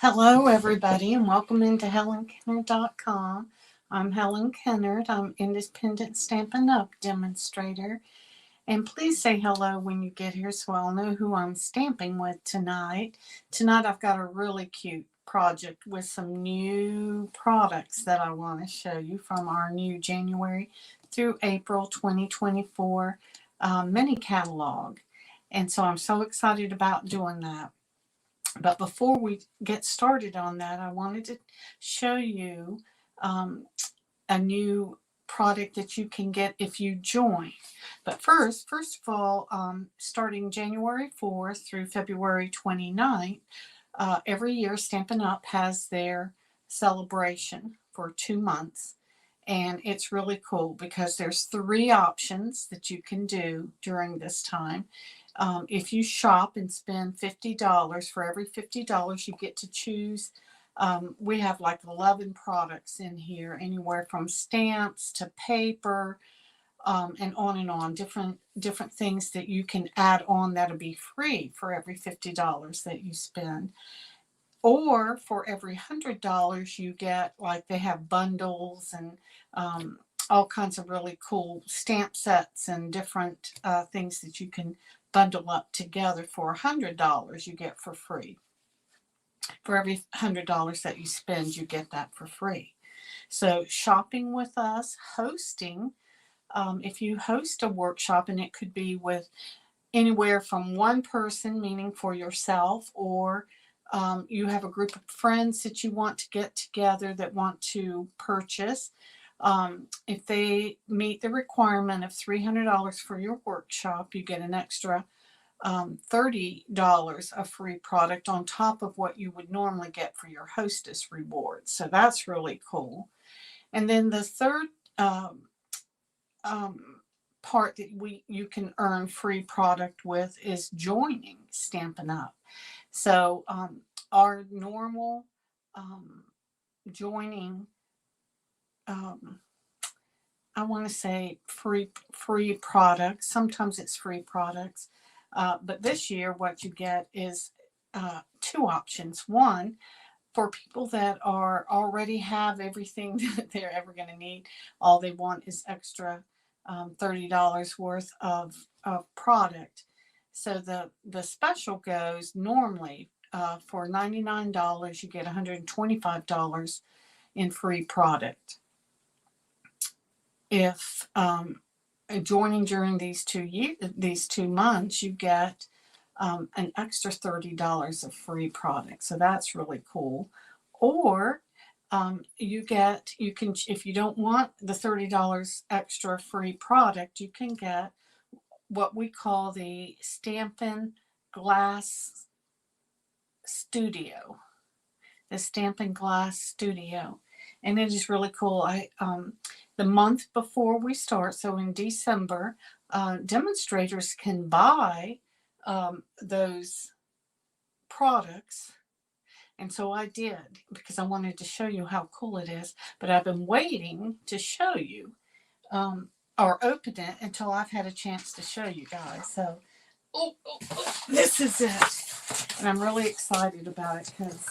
Hello, everybody, and welcome into HelenKennard.com. I'm Helen Kennard. I'm Independent Stampin' Up! Demonstrator. And please say hello when you get here so I'll know who I'm stamping with tonight. Tonight I've got a really cute project with some new products that I want to show you from our new January through April 2024 mini catalog. And so I'm so excited about doing that. But before we get started on that, I wanted to show you a new product that you can get if you join. But first of all, starting January 4th through February 29th, every year Stampin' Up! Has their celebration for 2 months. And it's really cool because there's 3 options that you can do during this time. If you shop and spend $50, for every $50 you get to choose. We have like 11 products in here, anywhere from stamps to paper, and on. Different things that you can add on that'll be free for every $50 that you spend. Or for every $100 you get, like they have bundles and all kinds of really cool stamp sets and different things that you can bundle up together. For $100 you get for free. For every $100 that you spend, you get that for free. So shopping with us, hosting, if you host a workshop, and it could be with anywhere from one person, meaning for yourself, or you have a group of friends that you want to get together that want to purchase. If they meet the requirement of $300 for your workshop, you get an extra $30 of free product on top of what you would normally get for your hostess rewards. So that's really cool. And then the third part that you can earn free product with is joining Stampin' Up! So our normal joining, I want to say free products. Sometimes it's free products. But this year what you get is 2 options. One, for people that already have everything that they're ever going to need, all they want is extra $30 worth of product. So the special goes normally for $99 you get $125 in free product. If joining during these 2 months, you get an extra $30 of free product. So that's really cool. Or you can, if you don't want the $30 extra free product, you can get what we call the Stampin' Glass Studio. The Stampin' Glass Studio. And it is really cool. The month before we start, so in December, demonstrators can buy those products. And so I did, because I wanted to show you how cool it is. But I've been waiting to show you or open it until I've had a chance to show you guys. So, this is it. And I'm really excited about it because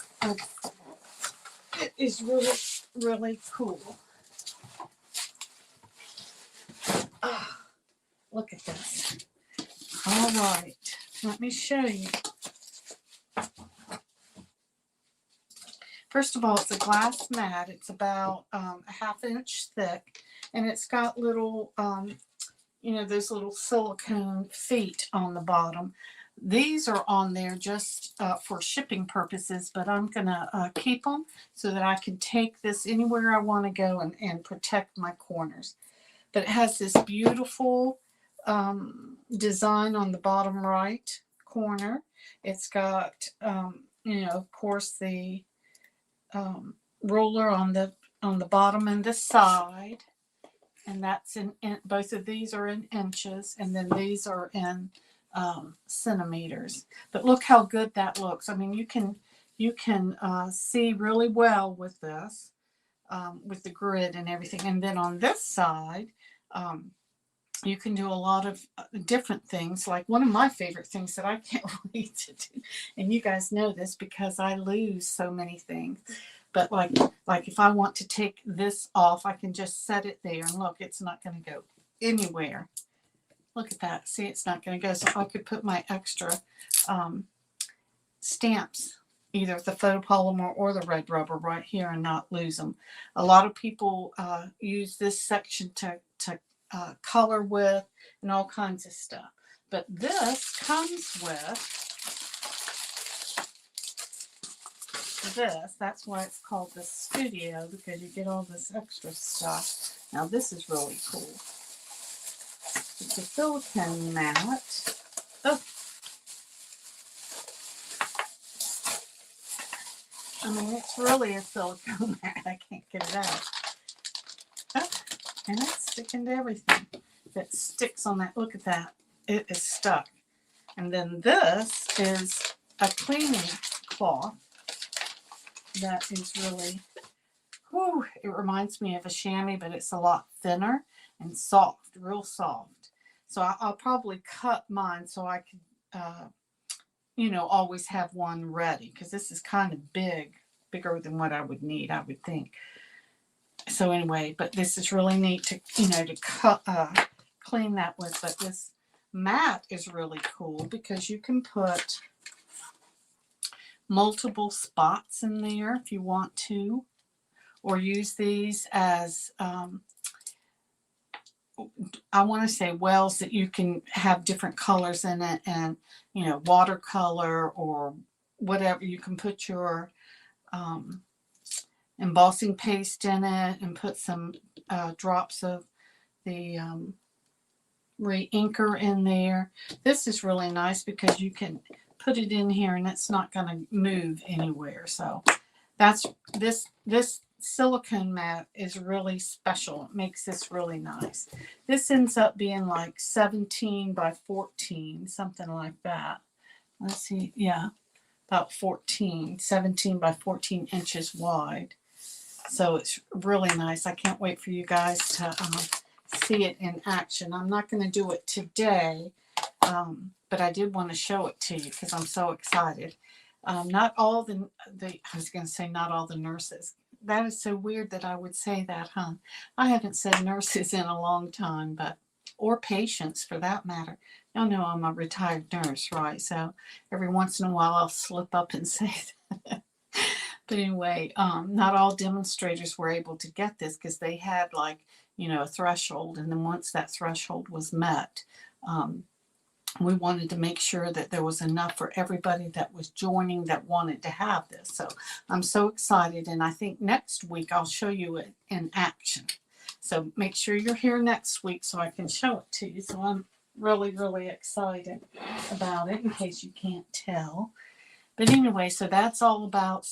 it is really, really cool. Look at this. All right, let me show you. First of all, it's a glass mat. It's about a ½ inch thick, and it's got little, those little silicone feet on the bottom. These are on there just for shipping purposes, but I'm going to keep them so that I can take this anywhere I want to go and protect my corners. But it has this beautiful design on the bottom right corner. It's got, of course, the ruler on the bottom and the side, and that's in both of these are in inches, and then these are in centimeters. But look how good that looks. I mean, you can see really well with this, with the grid and everything. And then on this side, you can do a lot of different things. Like one of my favorite things that I can't wait to do, and you guys know this because I lose so many things. But like if I want to take this off, I can just set it there and look, it's not going to go anywhere. Look at that. See, it's not going to go. So I could put my extra um, stamps, either the photopolymer or the red rubber, right here and not lose them. A lot of people use this section to color with and all kinds of stuff. But this comes with this. That's why it's called the studio, because you get all this extra stuff. Now this is really cool. It's a silicone mat. Oh, I mean, it's really a silicone mat. I can't get it out. Oh, and it's sticking to everything. It sticks on that. Look at that. It is stuck. And then this is a cleaning cloth that is really, whew, it reminds me of a chamois, but it's a lot thinner and soft, real soft. So I'll probably cut mine so I can, always have one ready, because this is kind of bigger than what I would need, I would think. So anyway, but this is really neat to, to cut, clean that with. But this mat is really cool because you can put multiple spots in there if you want to, or use these as I want to say wells that you can have different colors in it, and watercolor or whatever. You can put your embossing paste in it and put some drops of the re-inker in there. This is really nice because you can put it in here and it's not going to move anywhere. So that's this silicone mat is really special. It makes this really nice. This ends up being like 17 by 14, something like that. Let's see, yeah, about 17 by 14 inches wide. So it's really nice. I can't wait for you guys to see it in action. I'm not going to do it today, but I did want to show it to you because I'm so excited. Not all the I was going to say not all the nurses. That is so weird that I would say that, huh? I haven't said nurses in a long time, or patients for that matter. Y'all know I'm a retired nurse, right? So every once in a while I'll slip up and say that. But anyway, not all demonstrators were able to get this because they had a threshold. And then once that threshold was met, we wanted to make sure that there was enough for everybody that was joining that wanted to have this. So I'm so excited. And I think next week I'll show you it in action. So make sure you're here next week so I can show it to you. So I'm really, really excited about it, in case you can't tell. But anyway, so that's all about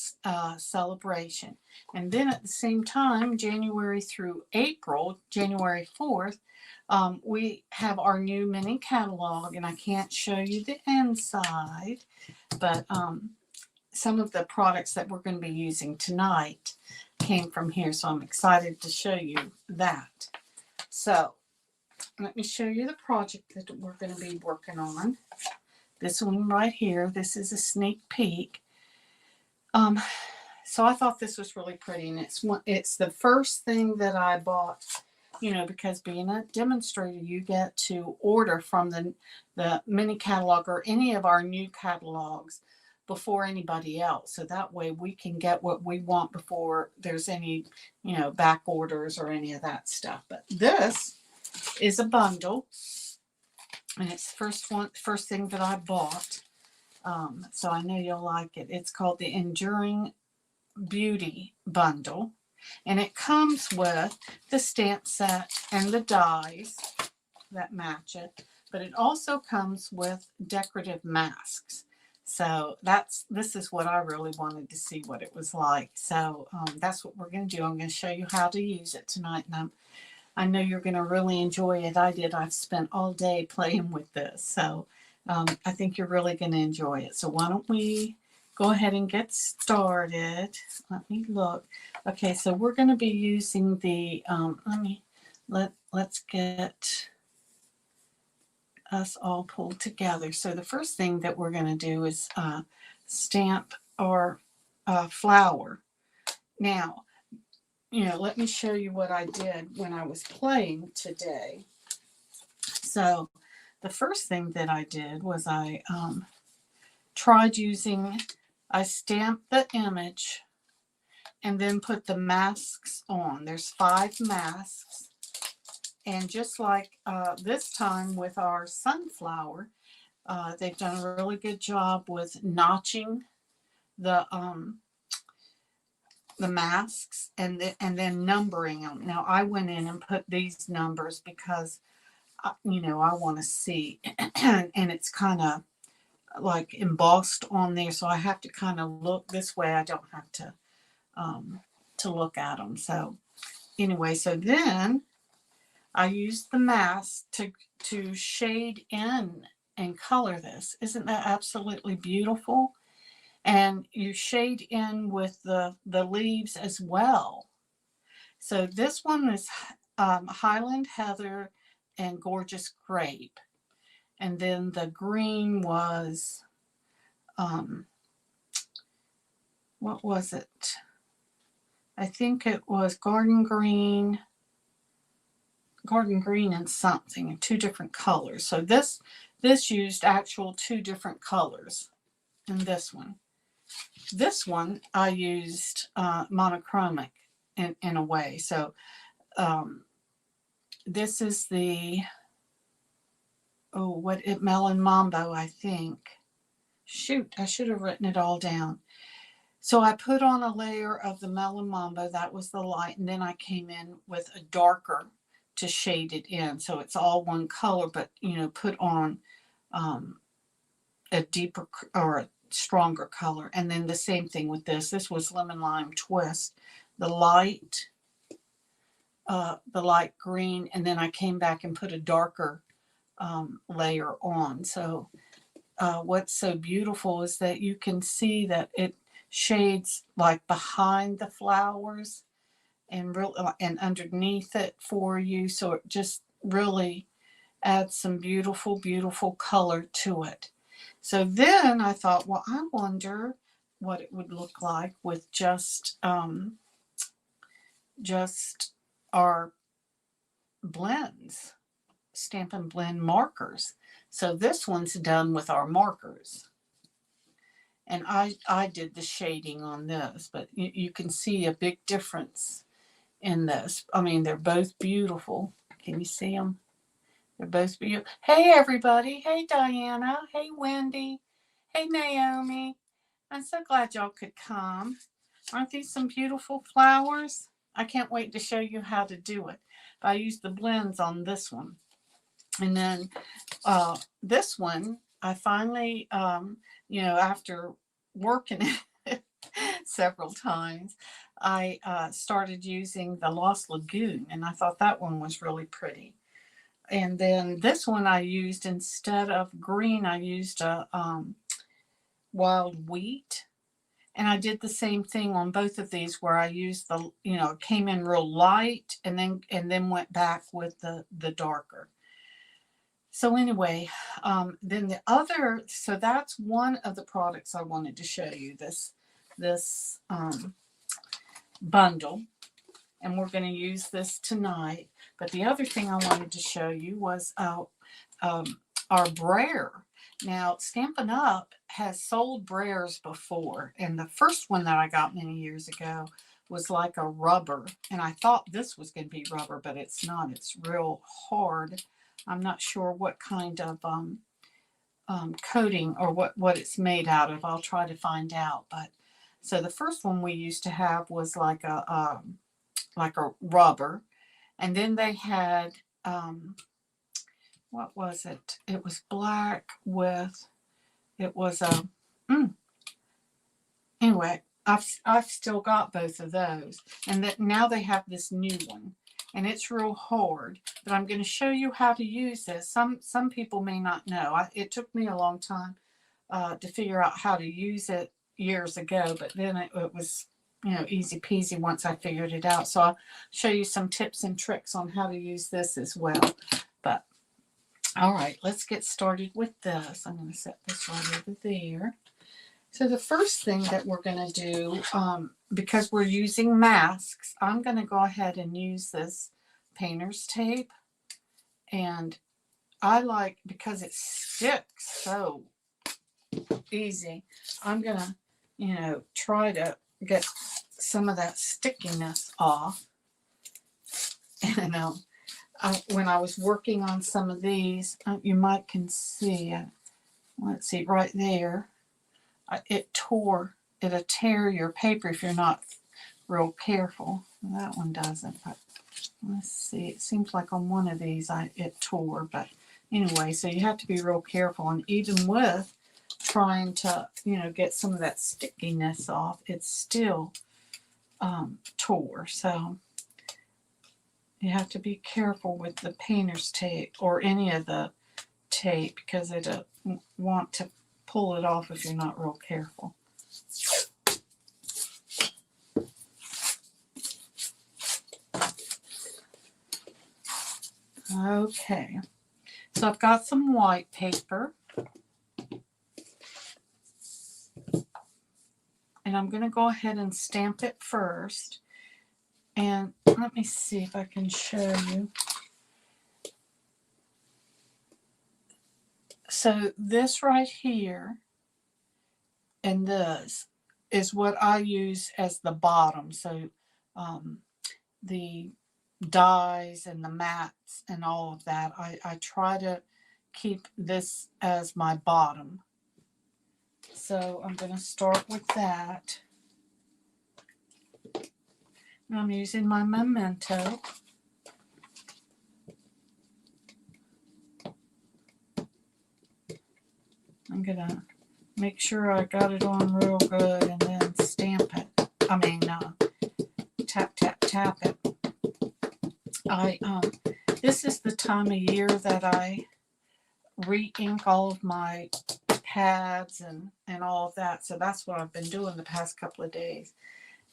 celebration. And then at the same time, January through April, January 4th, we have our new mini catalog, and I can't show you the inside, but some of the products that we're going to be using tonight came from here, so I'm excited to show you that. So let me show you the project that we're going to be working on. This one right here, this is a sneak peek. So I thought this was really pretty, and it's the first thing that I bought, because being a demonstrator, you get to order from the mini catalog or any of our new catalogs before anybody else. So that way we can get what we want before there's any, back orders or any of that stuff. But this is a bundle, and it's the first thing that I bought. So I know you'll like it. It's called the Enduring Beauty Bundle, and it comes with the stamp set and the dies that match it, but it also comes with decorative masks. So this is what I really wanted to see what it was like. So that's what we're going to do. I'm going to show you how to use it tonight, and I know you're going to really enjoy it. I did. I've spent all day playing with this, so I think you're really going to enjoy it. So why don't we go ahead and get started. Let me look. Okay, so we're going to be using the let's get us all pulled together. So the first thing that we're going to do is stamp our flower. Now, let me show you what I did when I was playing today. So the first thing that I did was I stamped the image and then put the masks on. There's 5 masks. And just like this time with our sunflower, they've done a really good job with notching the masks and then numbering them. Now I went in and put these numbers because I want to see, and it's kind of like embossed on there, so I have to kind of look this way. I don't have to look at them. So anyway, so then I used the mask to shade in and color this. Isn't that absolutely beautiful? And you shade in with the leaves as well. So this one is Highland Heather and Gorgeous Grape. And then the green was, what was it? I think it was Garden Green and something, 2 different colors. So this used actual 2 different colors in this one. This one I used monochromic in a way. So this is the Melon Mambo, I think. Shoot, I should have written it all down. So I put on a layer of the Melon Mambo, that was the light, and then I came in with a darker to shade it in. So it's all one color, but put on a deeper or a stronger color. And then the same thing with this. This was Lemon Lime Twist, the light green, and then I came back and put a darker layer on. So what's so beautiful is that you can see that it shades like behind the flowers and underneath it for you. So it just really adds some beautiful, beautiful color to it. So then I thought, well, I wonder what it would look like with just our blends, Stampin' Blend markers. So this one's done with our markers. And I did the shading on this, but you can see a big difference in this. I mean, they're both beautiful. Can you see them? They're both beautiful. Hey, everybody. Hey, Diana. Hey, Wendy. Hey, Naomi. I'm so glad y'all could come. Aren't these some beautiful flowers? I can't wait to show you how to do it. I used the blends on this one. And then this one, I finally, after working it several times, I started using the Lost Lagoon, and I thought that one was really pretty. And then this one I used, instead of green, I used a wild wheat. And I did the same thing on both of these, where I used came in real light and then went back with the darker. So anyway, then so that's one of the products I wanted to show you, this bundle. And we're going to use this tonight. But the other thing I wanted to show you was our Brayer. Now, Stampin' Up! Has sold Brayers before. And the first one that I got many years ago was like a rubber. And I thought this was going to be rubber, but it's not. It's real hard. I'm not sure what kind of coating or what it's made out of. I'll try to find out. But so the first one we used to have was like a rubber, and then they had what was it? It was black with, it was a anyway. I've still got both of those, and that now they have this new one, and it's real hard. But I'm going to show you how to use this. Some people may not know. It took me a long time to figure out how to use it years ago, but then it was easy peasy once I figured it out. So I'll show you some tips and tricks on how to use this as well. But All right, let's get started with this. I'm going to set this right over there. So the first thing that we're going to do, because we're using masks, I'm going to go ahead and use this painter's tape. And I like, because it sticks so easy, I'm going to, try to get some of that stickiness off. And when I was working on some of these, you might can see, let's see, right there, it'll tear your paper if you're not real careful. That one doesn't, but let's see, it seems like on one of these it tore, but anyway, so you have to be real careful. And even with trying to, get some of that stickiness off, it's still tore. So you have to be careful with the painter's tape or any of the tape, because it'll want to pull it off if you're not real careful. Okay, so I've got some white paper, and I'm going to go ahead and stamp it first. And let me see if I can show you. So this right here and this is what I use as the bottom. So the dyes and the mats and all of that, I try to keep this as my bottom. So I'm going to start with that. And I'm using my Memento. I'm going to make sure I got it on real good and then stamp it. Tap, tap, tap it. This is the time of year that I re-ink all of my pads and all of that. So that's what I've been doing the past couple of days.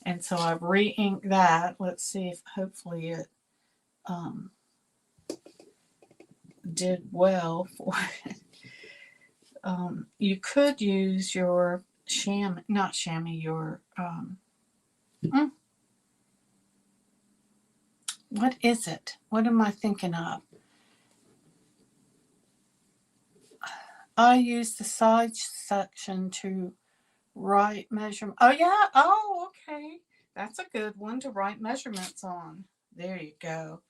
And so I've re-inked that. Let's see if hopefully it did well for it. You could use your what is it? What am I thinking of? I use the side section to write measurement. Oh, yeah. Oh, okay. That's a good one to write measurements on. There you go.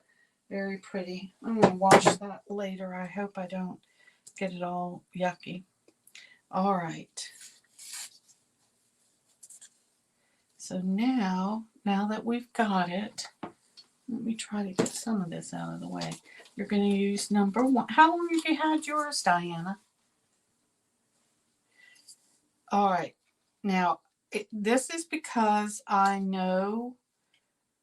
Very pretty. I'm going to wash that later. I hope I don't get it all yucky. All right. So now that we've got it, let me try to get some of this out of the way. You're going to use number 1. How long have you had yours, Diana? All right. Now, this is because I know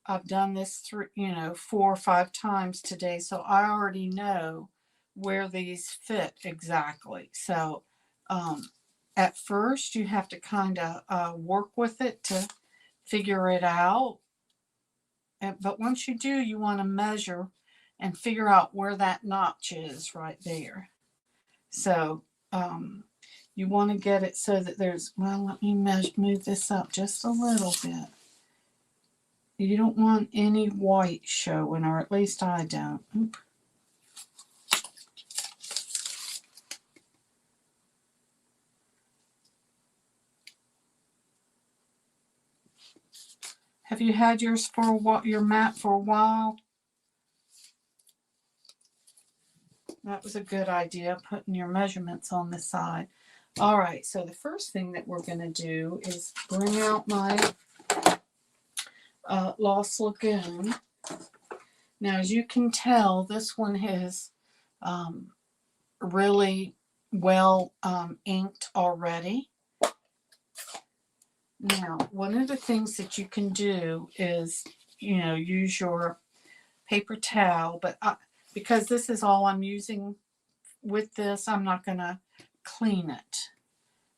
I've done this 4 or 5 times today, so I already know where these fit exactly. So at first you have to kind of work with it to figure it out. But once you do, you want to measure and figure out where that notch is right there. So you want to get it so that there's, well, let me move this up just a little bit. You don't want any white showing, or at least I don't. Oop. Have you had yours your mat for a while? That was a good idea, putting your measurements on the side. All right, so the first thing that we're going to do is bring out my Lost Lagoon. Now, as you can tell, this one is really well inked already. Now, one of the things that you can do is, use your paper towel, but because this is all I'm using with this, I'm not going to clean it.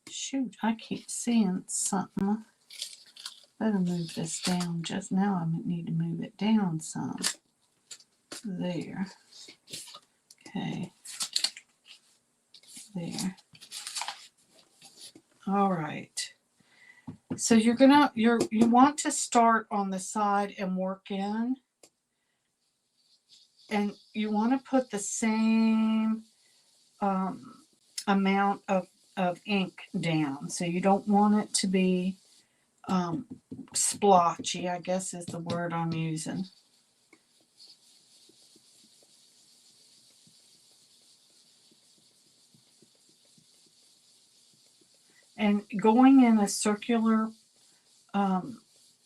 Shoot, I keep seeing something. Better move this down. Just now I need to move it down some. There. Okay. There. All right. So you want to start on the side and work in, and you want to put the same amount of ink down. So you don't want it to be splotchy, I guess is the word I'm using. And going in a circular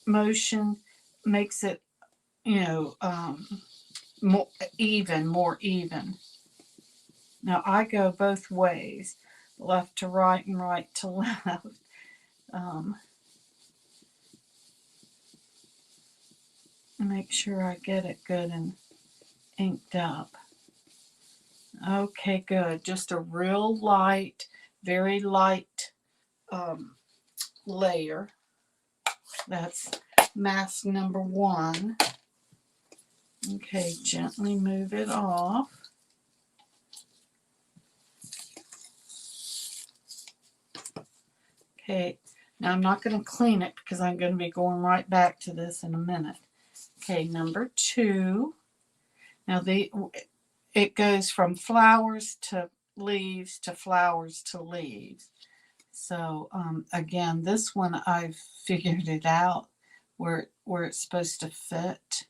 motion makes it, more even. Now I go both ways, left to right and right to left. Make sure I get it good and inked up. Okay, good. Just a real light, very light layer. That's mask number 1. Okay, gently move it off. Okay, now I'm not going to clean it because I'm going to be going right back to this in a minute. Okay, number 2. Now it goes from flowers to leaves to flowers to leaves. So again, this one I've figured it out where it's supposed to fit.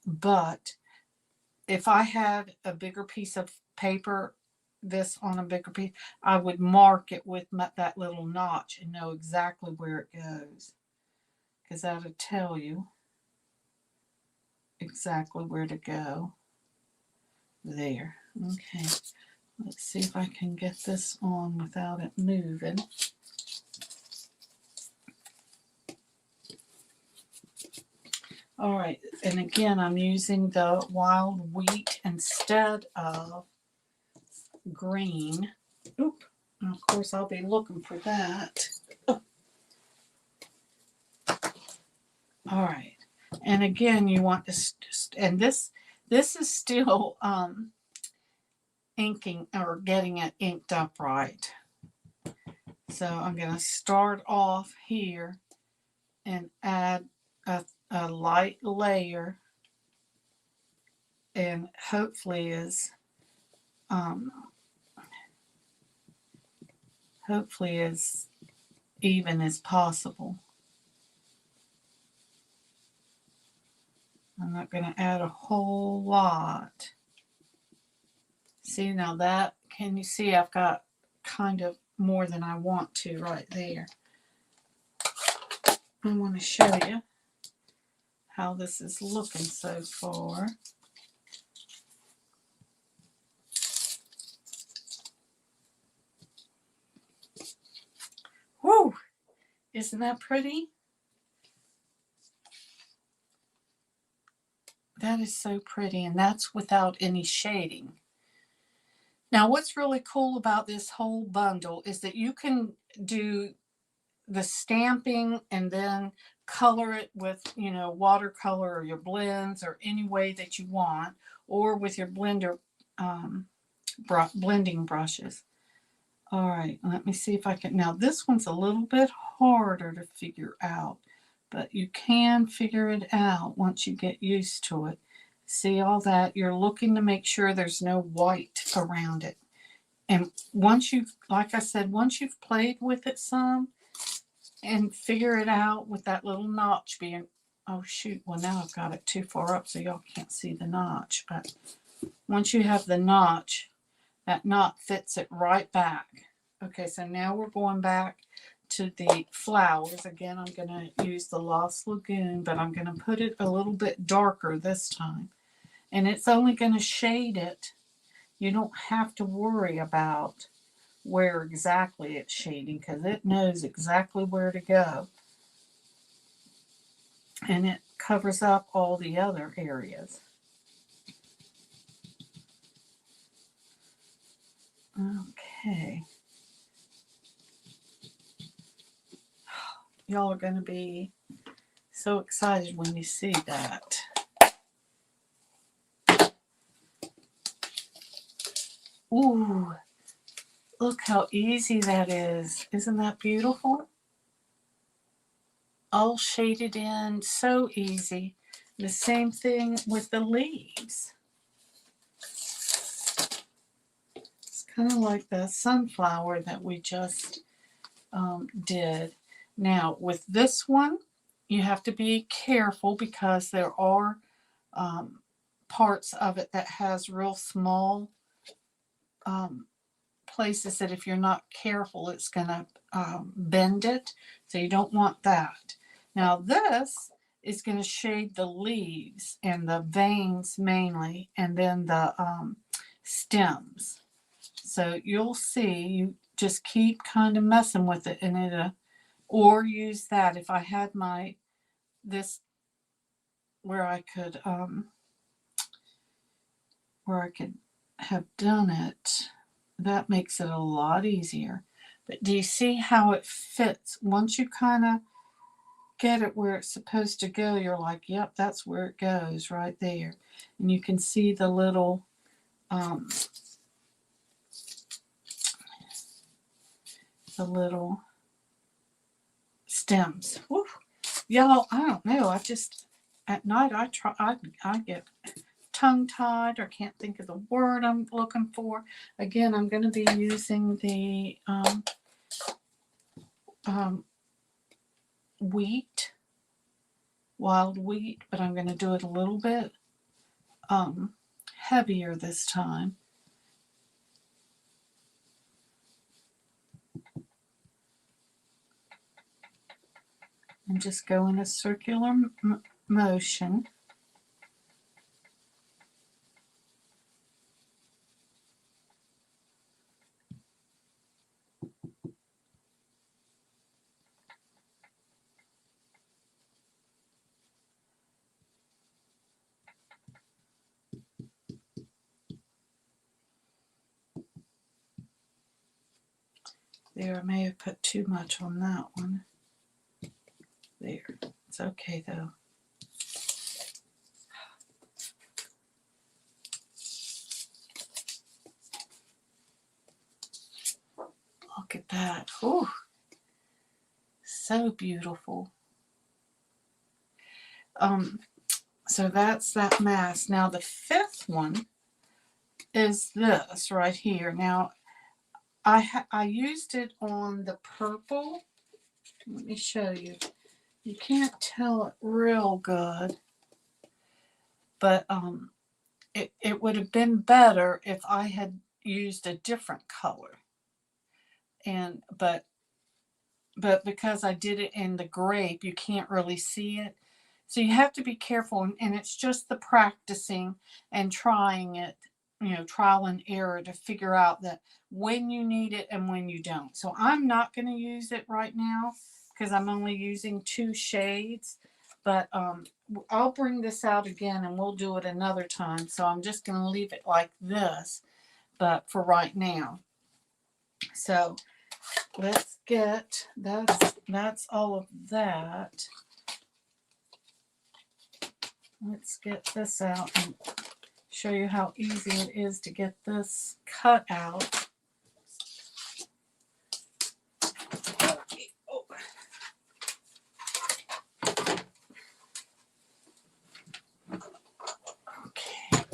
But if I had a bigger piece of paper, this on a bigger piece, I would mark it with that little notch and know exactly where it goes, because that'll tell you exactly where to go. There. Okay. Let's see if I can get this on without it moving. All right, and again, I'm using the wild wheat instead of green. Oop, and of course I'll be looking for that. Oh. All right, and again, you want to, and this is still inking or getting it inked up right. So I'm going to start off here and add a light layer, and hopefully as even as possible. I'm not going to add a whole lot. See, now that, can you see I've got kind of more than I want to right there. I want to show you how this is looking so far. Woo! Isn't that pretty? That is so pretty, and that's without any shading. Now, what's really cool about this whole bundle is that you can do the stamping and then color it with, watercolor or your blends or any way that you want, or with your blender blending brushes. All right, let me see if I can. Now, this one's a little bit harder to figure out, but you can figure it out once you get used to it. See all that? You're looking to make sure there's no white around it. And once you've, like I said, once you've played with it some and figure it out with that little notch being, oh shoot, well now I've got it too far up so y'all can't see the notch. But once you have the notch, that knot fits it right back. Okay, so now we're going back to the flowers. Again, I'm going to use the Lost Lagoon, but I'm going to put it a little bit darker this time. And it's only going to shade it. You don't have to worry about where exactly it's shading because it knows exactly where to go. And it covers up all the other areas. Okay. Y'all are going to be so excited when you see that. Ooh, look how easy that is. Isn't that beautiful? All shaded in, so easy. The same thing with the leaves. It's kind of like the sunflower that we just did. Now with this one, you have to be careful because there are parts of it that has real small places that if you're not careful, it's going to bend it. So you don't want that. Now this is going to shade the leaves and the veins mainly, and then the stems. So you'll see, you just keep kind of messing with it, and it or use that. If I had my this where I could have done it, that makes it a lot easier. But do you see how it fits? Once you kind of get it where it's supposed to go, you're like, yep, that's where it goes, right there. And you can see the little stems. Woo. Y'all, I don't know. I just at night I get tongue-tied or can't think of the word I'm looking for. Again, I'm going to be using the wild wheat, but I'm going to do it a little bit heavier this time. And just go in a circular motion. There, I may have put too much on that one. There, it's okay though. Look at that. Ooh, so beautiful. So that's that mask. Now the fifth one is this right here. Now I used it on the purple. Let me show you. You can't tell it real good, but it would have been better if I had used a different color. And but because I did it in the grape, you can't really see it. So you have to be careful, and it's just the practicing and trying it, trial and error to figure out that when you need it and when you don't. So I'm not going to use it right now because I'm only using 2 shades, but I'll bring this out again and we'll do it another time. So I'm just going to leave it like this, but for right now. So let's get, that's all of that. Let's get this out and show you how easy it is to get this cut out. Okay.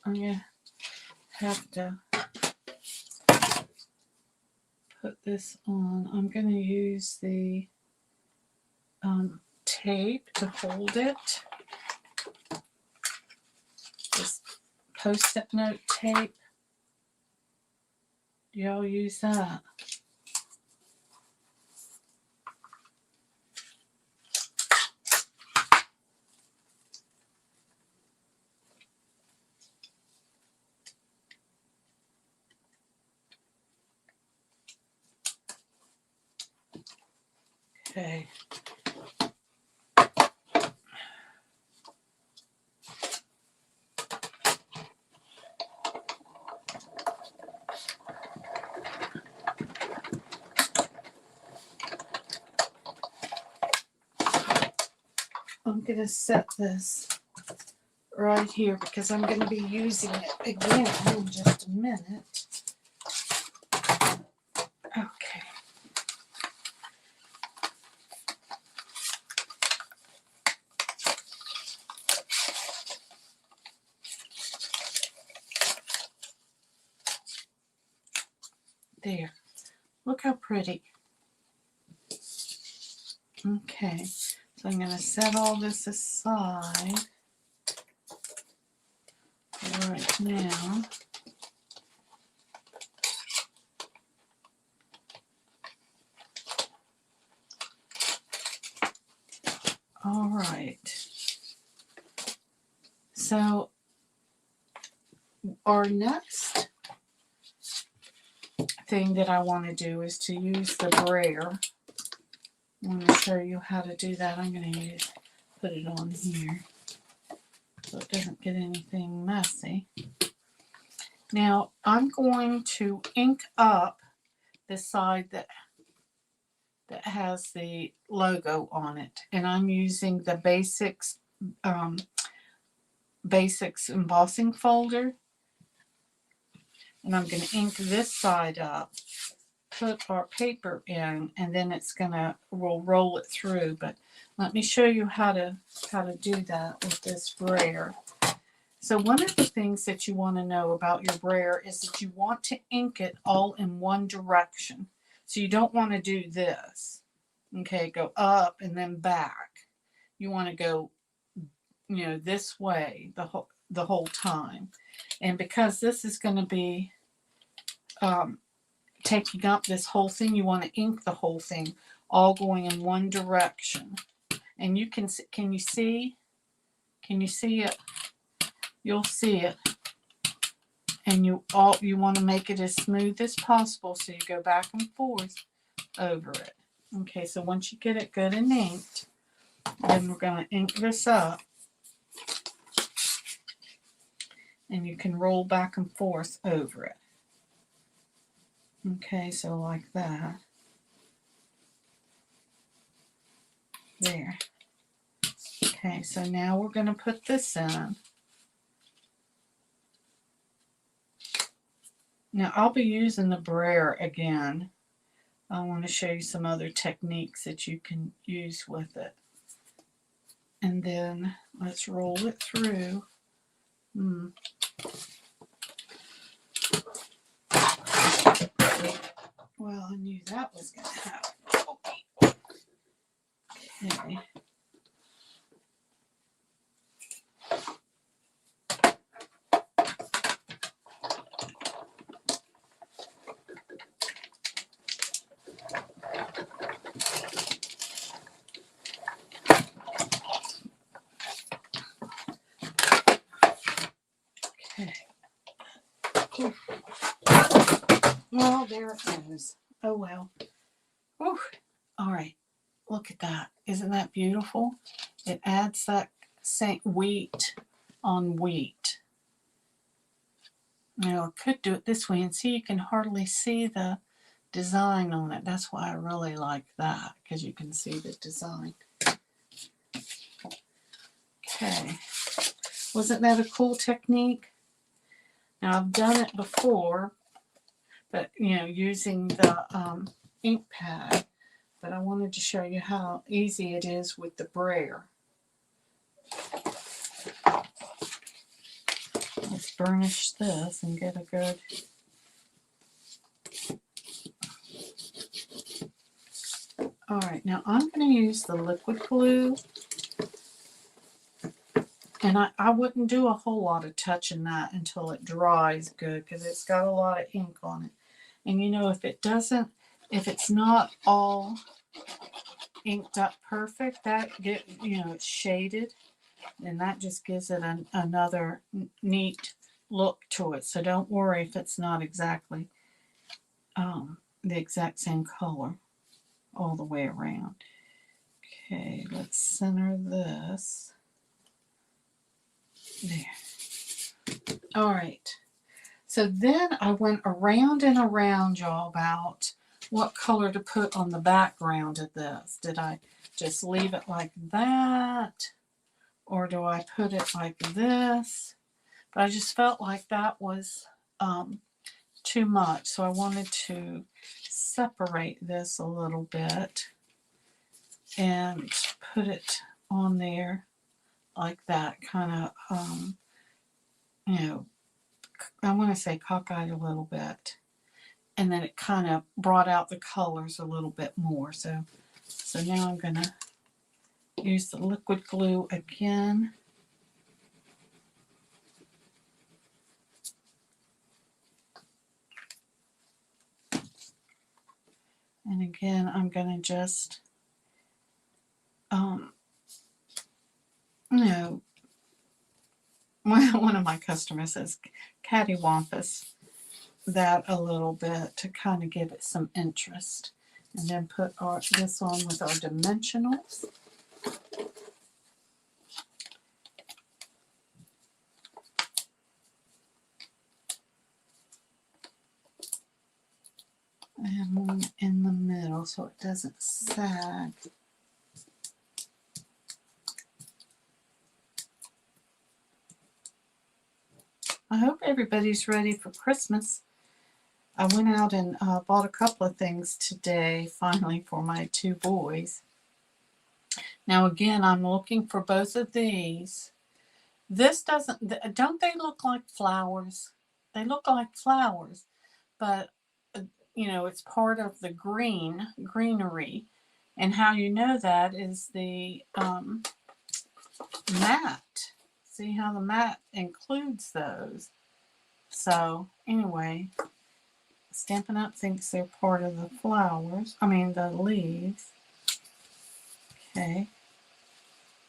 I'm going to have to put this on. I'm going to use the tape to hold it. This Post-it note tape. Do y'all use that? Okay. I'm going to set this right here because I'm going to be using it again in just a minute. Okay. There. Look how pretty. Okay. So I'm going to set all this aside right now. All right. So our next thing that I want to do is to use the brayer. I'm going to show you how to do that. I'm going to put it on here so it doesn't get anything messy. Now I'm going to ink up the side that has the logo on it, and I'm using the Basics embossing folder, and I'm going to ink this side up, put our paper in, and then we'll roll it through. But let me show you how to do that with this brayer. So one of the things that you want to know about your brayer is that you want to ink it all in one direction. So you don't want to do this. Okay, go up and then back. You want to go, this way the whole time. And because this is going to be taking up this whole thing, you want to ink the whole thing all going in one direction. And you can you see? Can you see it? You'll see it. And you want to make it as smooth as possible, so you go back and forth over it. Okay, so once you get it good and inked, then we're going to ink this up. And you can roll back and forth over it. Okay, so like that. There. Okay, so now we're going to put this in. Now I'll be using the brayer again. I want to show you some other techniques that you can use with it. And then let's roll it through. Well, I knew that was going to happen. Okay. Okay. Well, there it goes. Oh well. Whew. All right. Look at that. Isn't that beautiful? It adds that wheat on wheat. Now I could do it this way and see, you can hardly see the design on it. That's why I really like that, because you can see the design. Okay. Wasn't that a cool technique? Now I've done it before, but using the ink pad, but I wanted to show you how easy it is with the brayer. Let's burnish this and get a good Alright, now I'm going to use the liquid glue, and I wouldn't do a whole lot of touching that until it dries good, because it's got a lot of ink on it. And if it's not all inked up perfect, it's shaded, and that just gives it another neat look to it. So don't worry if it's not exactly the exact same color all the way around. Okay, let's center this. There. All right. So then I went around and around, y'all, about what color to put on the background of this. Did I just leave it like that? or do I put it like this? But I just felt like that was too much, so I wanted to separate this a little bit and put it on there like that, kind of, you know, I want to say cockeyed a little bit. And then it kind of brought out the colors a little bit more. So now I'm going to use the liquid glue again. And again, I'm going to just, you know, one of my customers says cattywampus that a little bit to kind of give it some interest. And then put this on with our dimensionals. And one in the middle so it doesn't sag. I hope everybody's ready for Christmas. I went out and bought a couple of things today, finally, for my two boys. Now, again, I'm looking for both of these. This don't they look like flowers? They look like flowers, but, you know, it's part of the greenery. And how you know that is the mat. See how the mat includes those. So, anyway, Stampin' Up! Thinks they're part of the flowers. I mean, the leaves. Okay.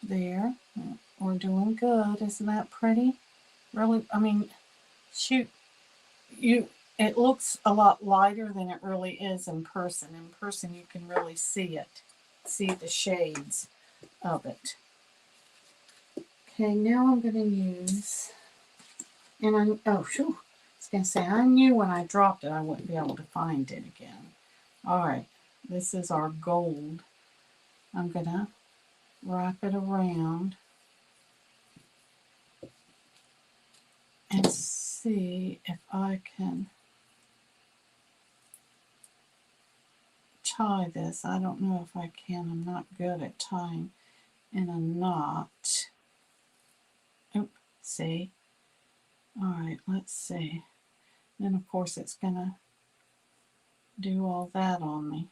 There. We're doing good. Isn't that pretty? Really, I mean, shoot. It looks a lot lighter than it really is in person. In person, you can really see it. See the shades of it. Okay, now I'm going to use, and I was going to say, I knew when I dropped it I wouldn't be able to find it again. All right, this is our gold. I'm going to wrap it around and see if I can tie this. I don't know if I can. I'm not good at tying in a knot. Oop, see? All right, let's see. Then, of course, it's going to do all that on me.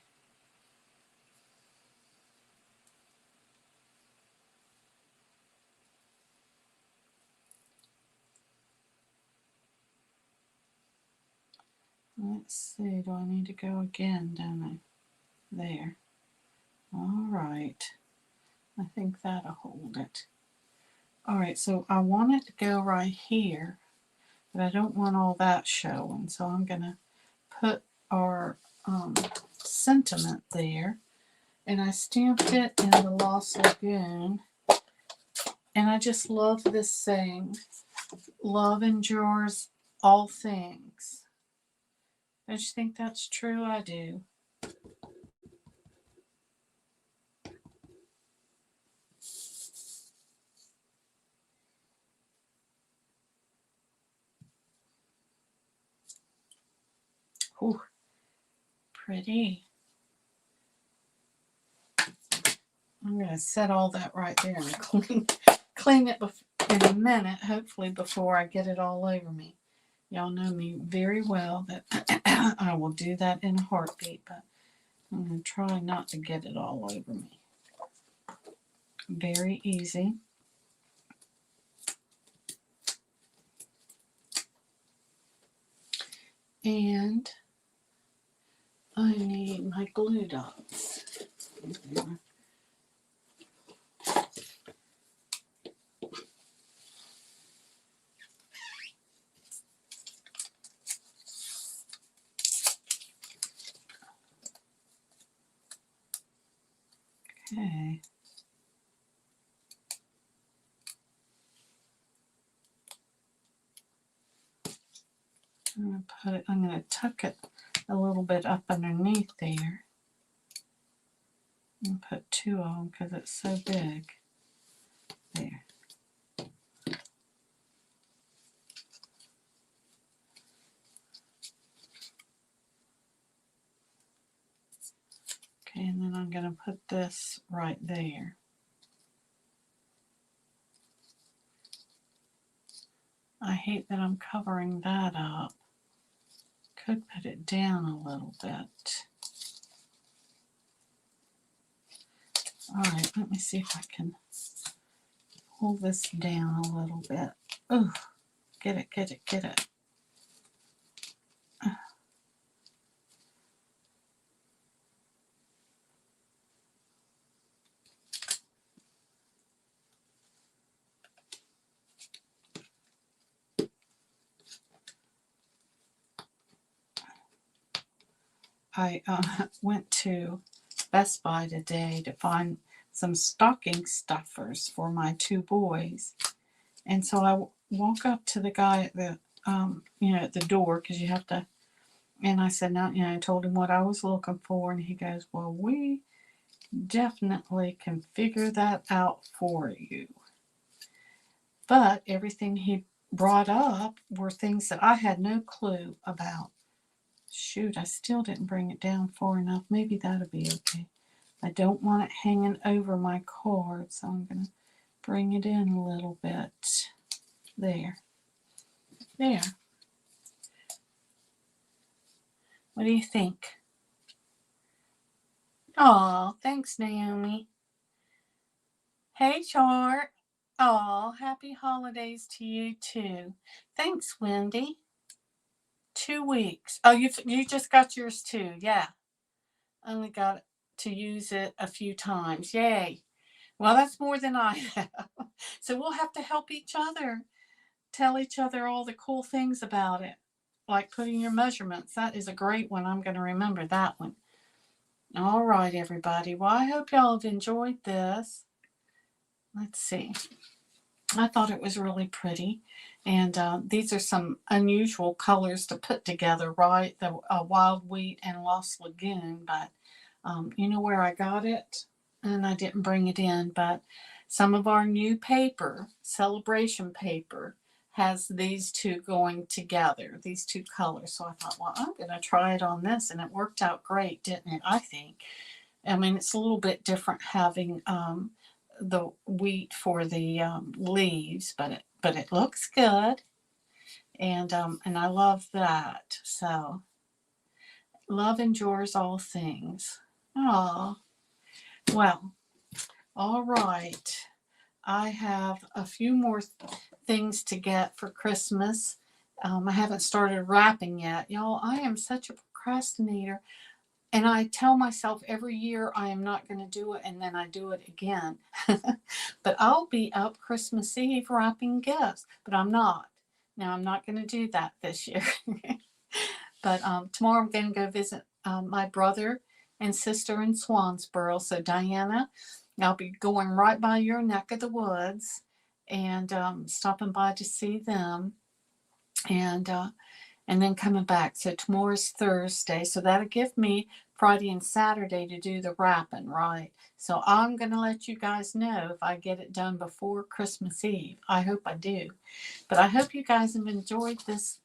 Let's see, do I need to go again, don't I? There. All right. I think that'll hold it. All right, so I want it to go right here, but I don't want all that showing, so I'm going to put our sentiment there. And I stamped it in the Lost Lagoon. And I just love this saying, love endures all things. Don't you think that's true? I do. Ooh, pretty. I'm going to set all that right there and clean it in a minute, hopefully, before I get it all over me. Y'all know me very well that I will do that in a heartbeat, but I'm going to try not to get it all over me. Very easy. And I need my glue dots. Okay. I'm going to tuck it a little bit up underneath there. And put two of them because it's so big. There. I'm going to put this right there. I hate that I'm covering that up. Could put it down a little bit. All right, let me see if I can pull this down a little bit. Oh, get it, get it, get it. I went to Best Buy today to find some stocking stuffers for my two boys. And so I walk up to the guy at the, at the door, because you have to, and I said, no, I told him what I was looking for. And he goes, well, we definitely can figure that out for you. But everything he brought up were things that I had no clue about. Shoot, I still didn't bring it down far enough. Maybe that'll be okay. I don't want it hanging over my card, so I'm going to bring it in a little bit. There. There. What do you think? Aw, thanks, Naomi. Hey, Chart. Aw, happy holidays to you, too. Thanks, Wendy. 2 weeks. Oh, you just got yours, too. Yeah. Only got to use it a few times. Yay. Well, that's more than I have. So we'll have to help each other. Tell each other all the cool things about it. Like putting your measurements. That is a great one. I'm going to remember that one. All right, everybody. Well, I hope y'all have enjoyed this. Let's see. I thought it was really pretty. And these are some unusual colors to put together, right? The wild wheat and Lost Lagoon. But you know where I got it? And I didn't bring it in. But some of our new paper, celebration paper, has these two going together, these two colors. So I thought, well, I'm going to try it on this. And it worked out great, didn't it? I think. I mean, it's a little bit different having the wheat for the leaves, but it looks good, and I love that. So love endures all things. Oh, well, all right. I have a few more things to get for Christmas. I haven't started wrapping yet, y'all. I am such a procrastinator. And I tell myself every year I am not going to do it, and then I do it again. But I'll be up Christmas Eve wrapping gifts, but I'm not. Now, I'm not going to do that this year. But tomorrow I'm going to go visit my brother and sister in Swansboro. So, Diana, I'll be going right by your neck of the woods and stopping by to see them. And then coming back. So tomorrow's Thursday. So that'll give me Friday and Saturday to do the wrapping, right? So I'm going to let you guys know if I get it done before Christmas Eve. I hope I do. But I hope you guys have enjoyed this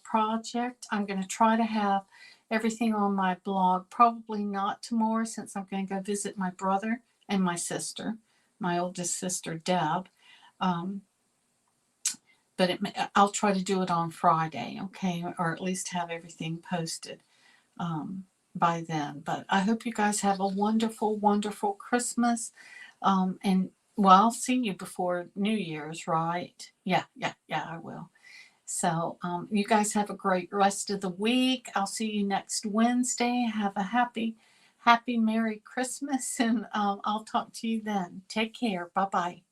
project. I'm going to try to have everything on my blog. Probably not tomorrow, since I'm going to go visit my brother and my sister, my oldest sister, Deb. But I'll try to do it on Friday, okay? Or at least have everything posted by then. But I hope you guys have a wonderful, wonderful Christmas. And, well, I'll see you before New Year's, right? Yeah, I will. So you guys have a great rest of the week. I'll see you next Wednesday. Have a happy, Merry Christmas. And I'll talk to you then. Take care. Bye-bye.